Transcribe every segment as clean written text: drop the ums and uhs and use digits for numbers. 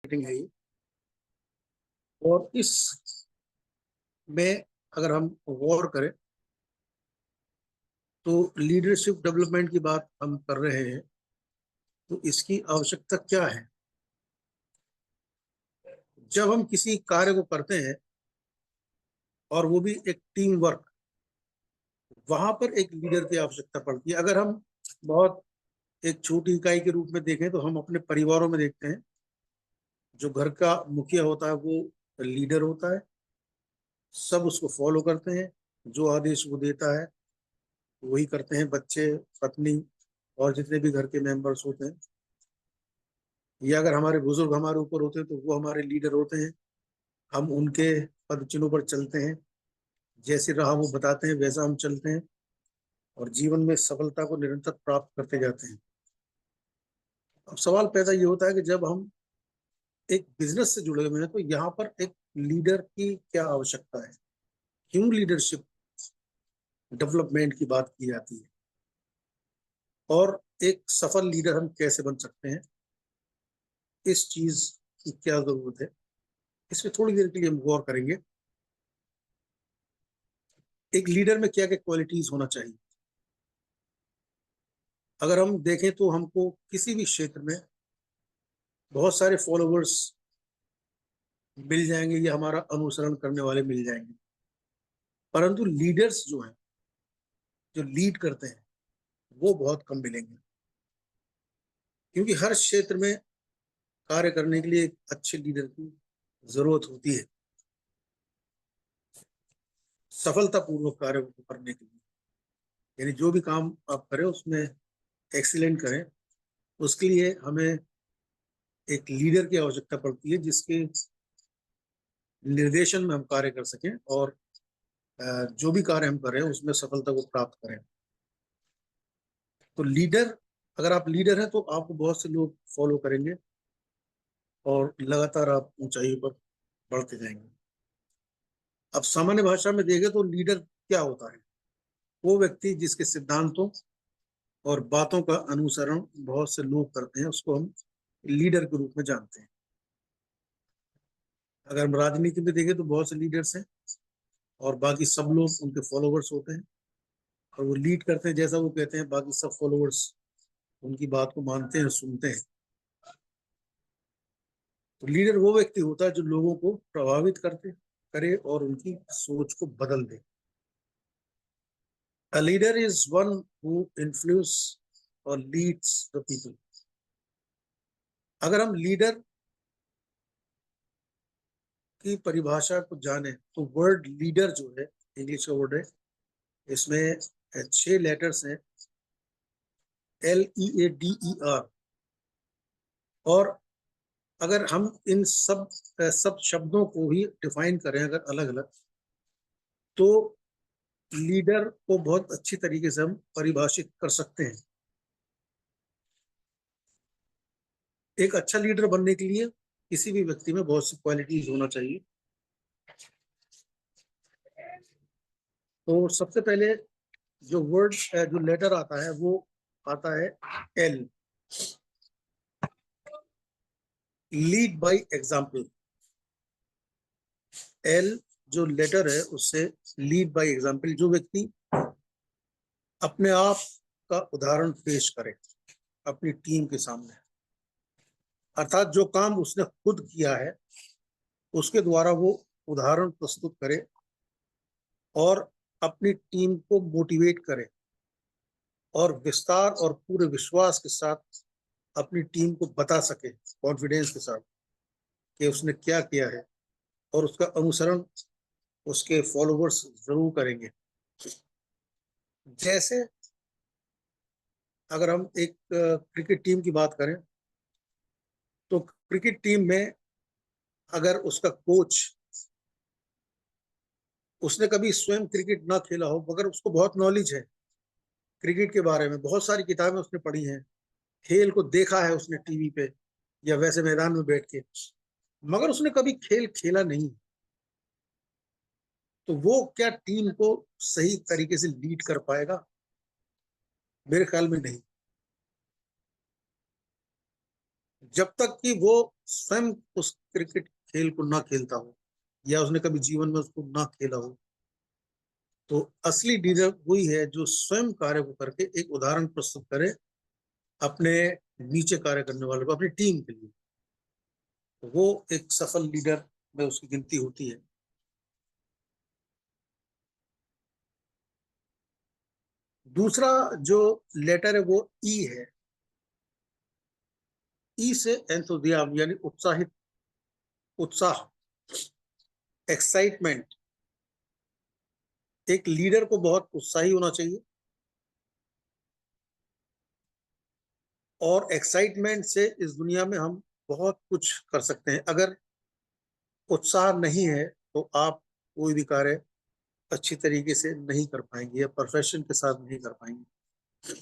Meeting है ये। और इस में अगर हम गौर करें तो लीडरशिप डेवलपमेंट की बात हम कर रहे हैं, तो इसकी आवश्यकता क्या है? जब हम किसी कार्य को करते हैं और वो भी एक टीम वर्क, वहां पर एक लीडर की आवश्यकता पड़ती है। अगर हम बहुत एक छोटी इकाई के रूप में देखें तो हम अपने परिवारों में देखते हैं, जो घर का मुखिया होता है वो लीडर होता है। सब उसको फॉलो करते हैं, जो आदेश वो देता है वही करते हैं, बच्चे, पत्नी और जितने भी घर के मेंबर्स होते हैं। या अगर हमारे बुजुर्ग हमारे ऊपर होते हैं तो वो हमारे लीडर होते हैं। हम उनके पद चिन्हों पर चलते हैं, जैसी राह वो बताते हैं वैसा हम चलते हैं और जीवन में सफलता को निरंतर प्राप्त करते जाते हैं। अब सवाल पैदा ये होता है कि जब हम एक बिजनेस से जुड़े हुए हैं तो यहाँ पर एक लीडर की क्या आवश्यकता है? क्यों लीडरशिप डेवलपमेंट की बात की जाती है? और एक सफल लीडर हम कैसे बन सकते हैं? इस चीज की क्या जरूरत है, इसमें थोड़ी देर के लिए हम गौर करेंगे। एक लीडर में क्या क्या क्वालिटीज होना चाहिए? अगर हम देखें तो हमको किसी भी क्षेत्र में बहुत सारे फॉलोवर्स मिल जाएंगे या हमारा अनुसरण करने वाले मिल जाएंगे, परंतु लीडर्स जो हैं, जो लीड करते हैं, वो बहुत कम मिलेंगे। क्योंकि हर क्षेत्र में कार्य करने के लिए एक अच्छे लीडर की जरूरत होती है, सफलतापूर्वक कार्य को करने के लिए। यानी जो भी काम आप करें उसमें एक्सीलेंट करें, उसके लिए हमें एक लीडर की आवश्यकता पड़ती है, जिसके निर्देशन में हम कार्य कर सकें और जो भी कार्य हम कर रहे हैं उसमें सफलता को प्राप्त करें। तो लीडर, अगर आप लीडर हैं तो आपको बहुत से लोग फॉलो करेंगे और लगातार आप ऊंचाइयों पर बढ़ते जाएंगे। अब सामान्य भाषा में देखें तो लीडर क्या होता है? वो व्यक्ति जिसके सिद्धांतों और बातों का अनुसरण बहुत से लोग करते हैं, उसको हम लीडर के रूप में जानते हैं। अगर हम राजनीति में देखें तो बहुत से लीडर्स हैं और बाकी सब लोग उनके फॉलोवर्स होते हैं और वो लीड करते हैं जैसा वो कहते हैं, बाकी सब फॉलोवर्स उनकी बात को मानते हैं, सुनते हैं। तो लीडर वो व्यक्ति होता है जो लोगों को प्रभावित करते करे और उनकी सोच को बदल दे। A leader is one who influence or leads the people. अगर हम लीडर की परिभाषा को जाने तो वर्ड लीडर जो है, इंग्लिश का वर्ड है, इसमें 6 लेटर्स हैं, LEADER। और अगर हम इन सब शब्दों को ही डिफाइन करें अगर अलग अलग, तो लीडर को बहुत अच्छी तरीके से हम परिभाषित कर सकते हैं। एक अच्छा लीडर बनने के लिए किसी भी व्यक्ति में बहुत सी क्वालिटीज होना चाहिए। तो सबसे पहले जो वर्ड, जो लेटर आता है वो आता है L, lead by example. L जो लेटर है उससे लीड बाय एग्जाम्पल, जो व्यक्ति अपने आप का उदाहरण पेश करे अपनी टीम के सामने, अर्थात जो काम उसने खुद किया है उसके द्वारा वो उदाहरण प्रस्तुत करे और अपनी टीम को मोटिवेट करे और विस्तार और पूरे विश्वास के साथ अपनी टीम को बता सके, कॉन्फिडेंस के साथ, कि उसने क्या किया है और उसका अनुसरण उसके फॉलोवर्स जरूर करेंगे। जैसे अगर हम एक क्रिकेट टीम की बात करें तो क्रिकेट टीम में अगर उसका कोच, उसने कभी स्वयं क्रिकेट ना खेला हो मगर उसको बहुत नॉलेज है क्रिकेट के बारे में, बहुत सारी किताबें उसने पढ़ी हैं, खेल को देखा है उसने टीवी पे या वैसे मैदान में बैठ के, मगर उसने कभी खेल खेला नहीं, तो वो क्या टीम को सही तरीके से लीड कर पाएगा? मेरे ख्याल में नहीं। जब तक कि वो स्वयं उस क्रिकेट खेल को ना खेलता हो या उसने कभी जीवन में उसको ना खेला हो, तो असली लीडर वही है जो स्वयं कार्य को करके एक उदाहरण प्रस्तुत करे अपने नीचे कार्य करने वालों को, अपनी टीम के लिए। तो वो एक सफल लीडर में उसकी गिनती होती है। दूसरा जो लेटर है वो ई है। ई से एंथुसियाज्म यानी उत्साहित, उत्साह, एक्साइटमेंट। एक लीडर को बहुत उत्साही होना चाहिए, और एक्साइटमेंट से इस दुनिया में हम बहुत कुछ कर सकते हैं। अगर उत्साह नहीं है तो आप कोई भी कार्य अच्छी तरीके से नहीं कर पाएंगे या प्रोफेशन के साथ नहीं कर पाएंगे।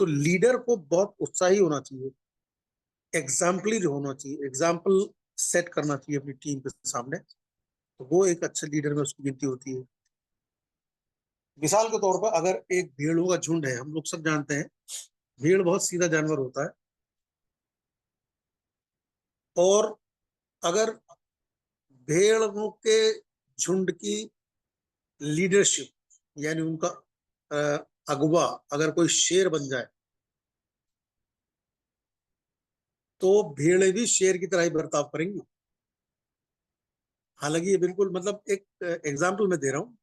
तो लीडर को बहुत उत्साही होना चाहिए, एग्जाम्पलरी होना चाहिए, एग्जाम्पल सेट करना चाहिए अपनी टीम के सामने। तो वो एक अच्छे लीडर में उसकी गिनती होती है। मिसाल के तौर पर अगर एक भेड़ों का झुंड है, हम लोग सब जानते हैं भेड़ बहुत सीधा जानवर होता है, और अगर भेड़ों के झुंड की लीडरशिप यानी उनका अगवा अगर कोई शेर बन जाए, तो भेड़े भी शेर की तरह ही बर्ताव करेंगी। हालांकि ये बिल्कुल मतलब एक एग्जाम्पल मैं दे रहा हूँ,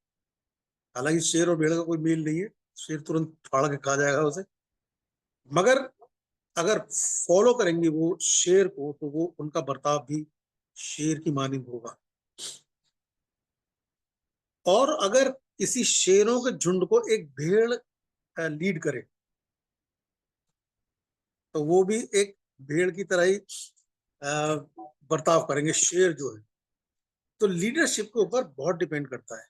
हालांकि शेर और भेड़ का कोई मेल नहीं है, शेर तुरंत फाड़ के खा जाएगा उसे। मगर अगर फॉलो करेंगे वो शेर को, तो वो उनका बर्ताव भी शेर की मानिंद होगा। और अगर किसी शेरों के झुंड को एक भेड़ लीड करे, तो वो भी एक भेड़ की तरह ही बर्ताव करेंगे, शेर जो है। तो लीडरशिप के ऊपर बहुत डिपेंड करता है।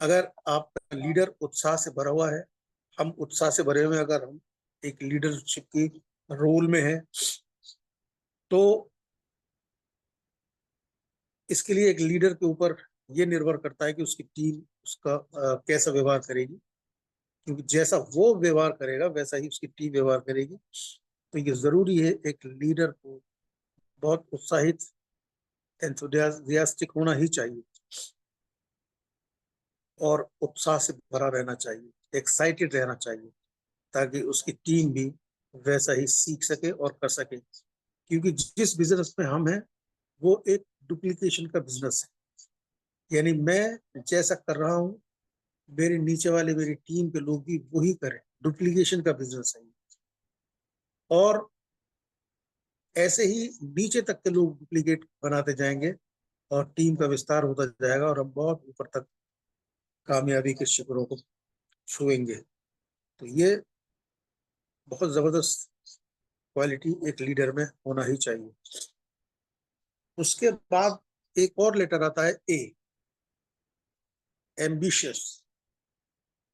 अगर आपका लीडर उत्साह से भरा हुआ है, हम उत्साह से भरे हुए, अगर हम एक लीडरशिप की रोल में है, तो इसके लिए एक लीडर के ऊपर ये निर्भर करता है कि उसकी टीम उसका कैसा व्यवहार करेगी। क्योंकि जैसा वो व्यवहार करेगा वैसा ही उसकी टीम व्यवहार करेगी। तो ये जरूरी है एक लीडर को बहुत उत्साहित, एंथुसियास्टिक होना ही चाहिए, और उत्साह से भरा रहना चाहिए, एक्साइटेड रहना चाहिए, ताकि उसकी टीम भी वैसा ही सीख सके और कर सके। क्योंकि जिस बिजनेस में हम हैं वो एक डुप्लीकेशन का बिजनेस है, यानी मैं जैसा कर रहा हूँ मेरे नीचे वाले मेरी टीम के लोग भी वही करें। डुप्लीकेशन का बिजनेस है। और ऐसे ही नीचे तक के लोग डुप्लीकेट बनाते जाएंगे और टीम का विस्तार होता जाएगा, और हम बहुत ऊपर तक कामयाबी के शिखरों को छुएंगे। तो ये बहुत जबरदस्त क्वालिटी एक लीडर में होना ही चाहिए। उसके बाद एक और लेटर आता है ए, एम्बिशियस।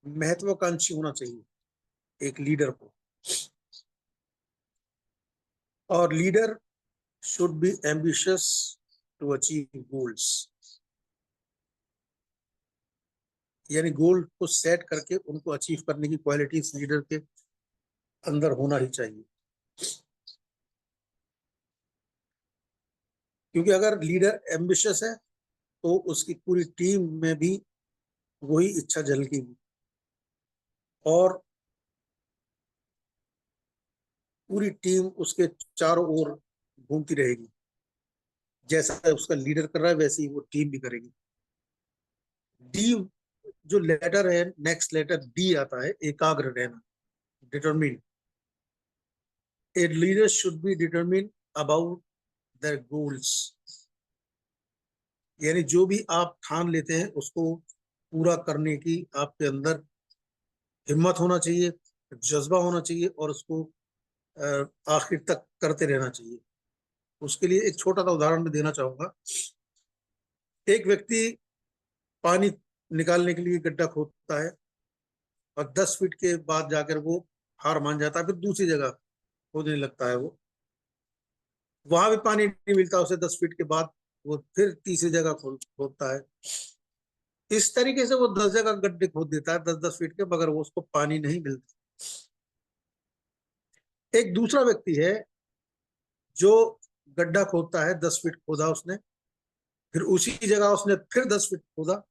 महत्वाकांक्षी होना चाहिए एक लीडर को, और leader should be ambitious to achieve goals. यानी गोल को सेट करके उनको अचीव करने की क्वालिटीज लीडर के अंदर होना ही चाहिए। क्योंकि अगर लीडर एम्बिशियस है तो उसकी पूरी टीम में भी वही इच्छा झलकेगी, और पूरी टीम उसके चारों ओर घूमती रहेगी। जैसा उसका लीडर कर रहा है वैसे ही वो टीम भी करेगी। डी जो लेटर है, नेक्स्ट लेटर डी आता है, एकाग्र रहना, determine. A leader should B determine about their goals. यानी जो भी आप ठान लेते हैं उसको पूरा करने की आपके अंदर हिम्मत होना चाहिए, जज्बा होना चाहिए, और उसको आखिर तक करते रहना चाहिए। उसके लिए एक छोटा सा उदाहरण मैं देना चाहूंगा। एक व्यक्ति पानी निकालने के लिए गड्ढा खोदता है, और 10 फीट के बाद जाकर वो हार मान जाता है, फिर दूसरी जगह खोदने लगता है। वो वहां भी पानी नहीं मिलता उसे, 10 फीट के बाद वो फिर तीसरी जगह खोदता है। इस तरीके से वो 10 जगह गड्ढे खोद देता है, 10-10 फीट के, मगर वो उसको पानी नहीं मिलता। एक दूसरा व्यक्ति है जो गड्ढा खोदता है, 10 फीट खोदा उसने, फिर उसी जगह उसने फिर 10 फीट खोदा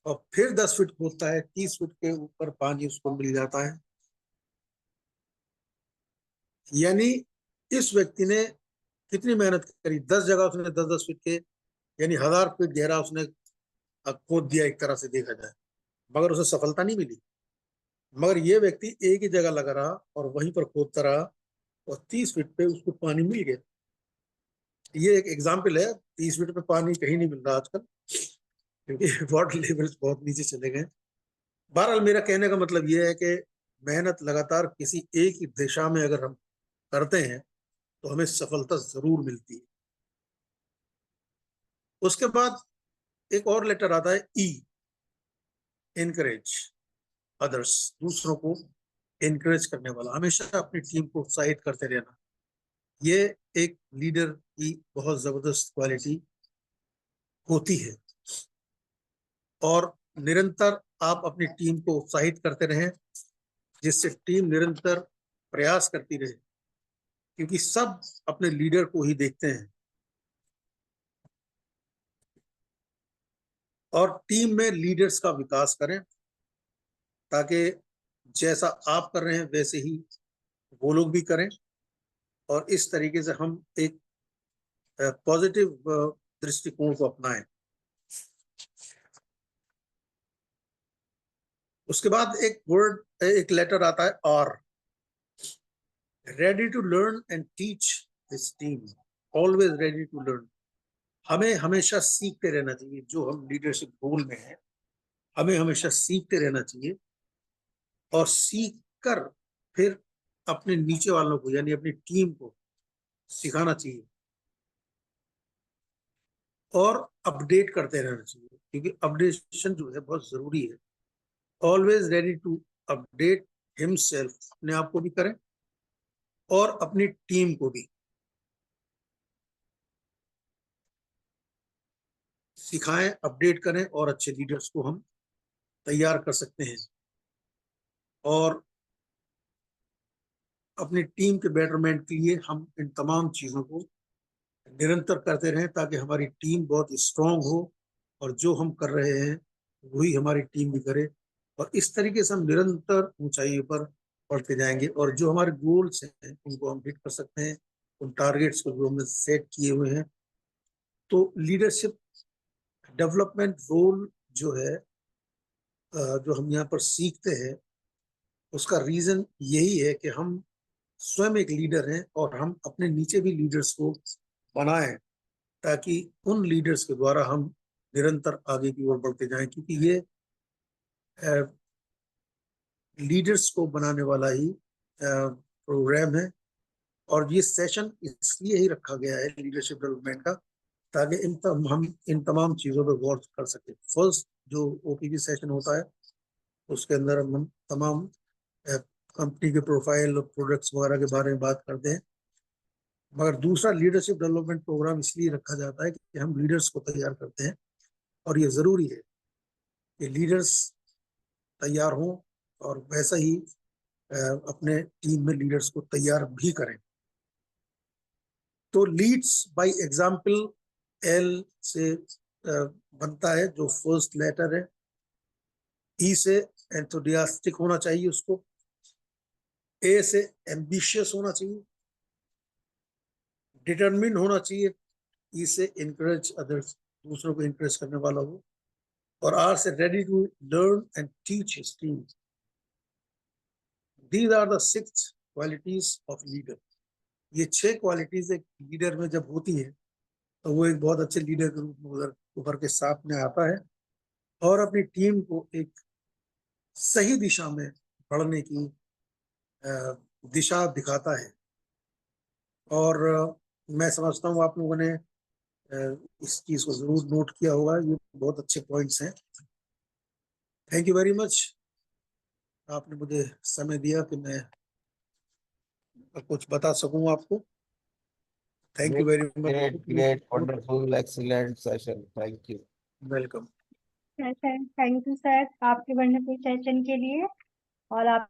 और फिर 10 फीट खोदता है, 30 फीट के ऊपर पानी उसको मिल जाता है। यानी इस व्यक्ति ने कितनी मेहनत करी, 10 जगह उसने 10-10 फीट के, यानी 1000 फीट गहरा उसने खोद दिया एक तरह से देखा जाए, मगर उसे सफलता नहीं मिली। मगर ये व्यक्ति एक ही जगह लगा रहा और वहीं पर खोदता रहा और 30 फीट पे उसको पानी मिल गया। ये एक एग्जाम्पल है, 30 फीट पे पानी कहीं नहीं मिल रहा आजकल, क्योंकि वाटर लेवल्स बहुत नीचे चले गए। बहरहाल मेरा कहने का मतलब ये है कि मेहनत लगातार किसी एक ही दिशा में अगर हम करते हैं तो हमें सफलता जरूर मिलती है। उसके बाद एक और लेटर आता है ई, इनकरेज अदर्स, दूसरों को इनकरेज करने वाला, हमेशा अपनी टीम को उत्साहित करते रहना। ये एक लीडर की बहुत जबरदस्त क्वालिटी होती है और निरंतर आप अपनी टीम को उत्साहित करते रहें, जिससे टीम निरंतर प्रयास करती रहे, क्योंकि सब अपने लीडर को ही देखते हैं। और टीम में लीडर्स का विकास करें ताकि जैसा आप कर रहे हैं वैसे ही वो लोग भी करें, और इस तरीके से हम एक पॉजिटिव दृष्टिकोण को अपनाएं। उसके बाद एक लेटर आता है और, ready to learn and teach this team, always ready to learn. हमें हमेशा सीखते रहना चाहिए, जो हम लीडरशिप रोल में है हमें हमेशा सीखते रहना चाहिए और सीख कर फिर अपने नीचे वालों को यानी अपनी टीम को सिखाना चाहिए और अपडेट करते रहना चाहिए, क्योंकि अपडेशन जो है बहुत जरूरी है। Always ready to update himself, अपने आप को भी करें और अपनी टीम को भी सिखाएं, अपडेट करें, और अच्छे लीडर्स को हम तैयार कर सकते हैं और अपनी टीम के बेटरमेंट के लिए हम इन तमाम चीजों को निरंतर करते रहें ताकि हमारी टीम बहुत स्ट्रांग हो और जो हम कर रहे हैं वही हमारी टीम भी करे, और इस तरीके से हम निरंतर ऊंचाइयों पर बढ़ते जाएंगे और जो हमारे गोल्स हैं उनको हम हिट कर सकते हैं, उन टारगेट्स को जो हमने सेट किए हुए हैं। तो लीडरशिप डेवलपमेंट रोल जो है, जो हम यहाँ पर सीखते हैं, उसका रीजन यही है कि हम स्वयं एक लीडर हैं और हम अपने नीचे भी लीडर्स को बनाएं ताकि उन लीडर्स के द्वारा हम निरंतर आगे की ओर बढ़ते जाएं, क्योंकि ये लीडर्स को बनाने वाला ही प्रोग्राम है और ये सेशन इसलिए ही रखा गया है लीडरशिप डेवलपमेंट का, ताकि हम इन तमाम चीजों पर गौर कर सके। फर्स्ट जो ओपीडी सेशन होता है उसके अंदर हम तमाम कंपनी के प्रोफाइल और प्रोडक्ट्स वगैरह के बारे में बात करते हैं, मगर दूसरा लीडरशिप डेवलपमेंट प्रोग्राम इसलिए रखा जाता है कि हम लीडर्स को तैयार करते हैं और ये जरूरी है कि लीडर्स तैयार हों और वैसा ही अपने टीम में लीडर्स को तैयार भी करें। तो लीड्स बाय एग्जाम्पल एल से बनता है जो फर्स्ट लेटर है। ई से एंथुसियास्टिक होना चाहिए उसको, ए से एम्बिशियस होना चाहिए, डिटरमिन होना चाहिए, ई से इनकरेज अदर्स, दूसरों को इनकरेज करने वाला हो, और आर से ready to learn and teach his team. These are the 6 qualities of leader. ये 6 क्वालिटीज एक लीडर में जब होती है तो वो एक बहुत अच्छे लीडर के रूप में उभर के सामने आता है और अपनी टीम को एक सही दिशा में बढ़ने की दिशा दिखाता है। और मैं समझता हूँ आप लोगों ने इस चीज को जरूर नोट किया होगा, ये बहुत अच्छे पॉइंट्स हैं। थैंक यू वेरी मच, आपने मुझे समय दिया कि मैं कुछ बता सकूं आपको। Thank you very much. Great, wonderful, excellent session. Thank you. Welcome. Thank you sir आपके वंडरफुल सेशन के लिए। और आप